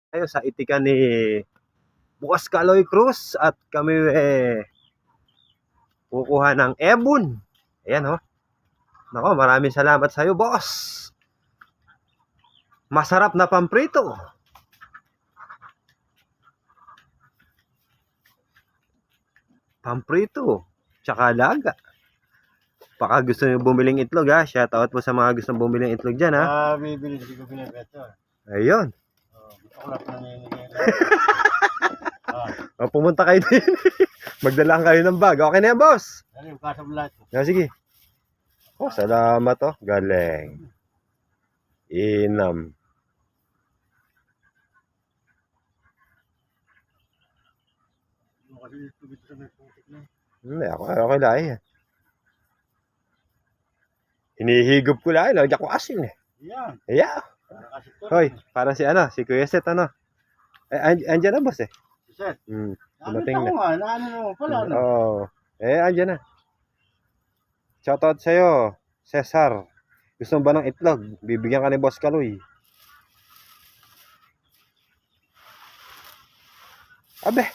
Tayo sa itikan ni Boss Kaloy Cruz at kami kukuha ng ebon. Ayan oh. Nako, maraming salamat sa iyo, boss. Masarap na pamprito. Pamprito, tsaka laga. Baka gusto niyo bumiling itlog ha. Shout out po sa mga gustong bumiling itlog diyan ha. Bibili ko pinabento. Ayun. Gusto ko lang nangingi. Pumunta kayo din. Magdala kayo ng bag. Okay na yan, boss. Ano yung kasablat? Sige. Oh, salamat oh. Galing. Inam. Hindi, ako lang eh. Hinihigop ko lang. Lagyan ko asin eh. Yan. Yeah. Hoy, para si ano, si Kuya Seth ano. Andyan na boss eh. Si Seth. Dumating na. Ano naman pala. Oo. Andyan na. Shoutout sa'yo, Cesar. Gusto mo ba ng itlog? Bibigyan ka ni Boss Kaloy. Abe.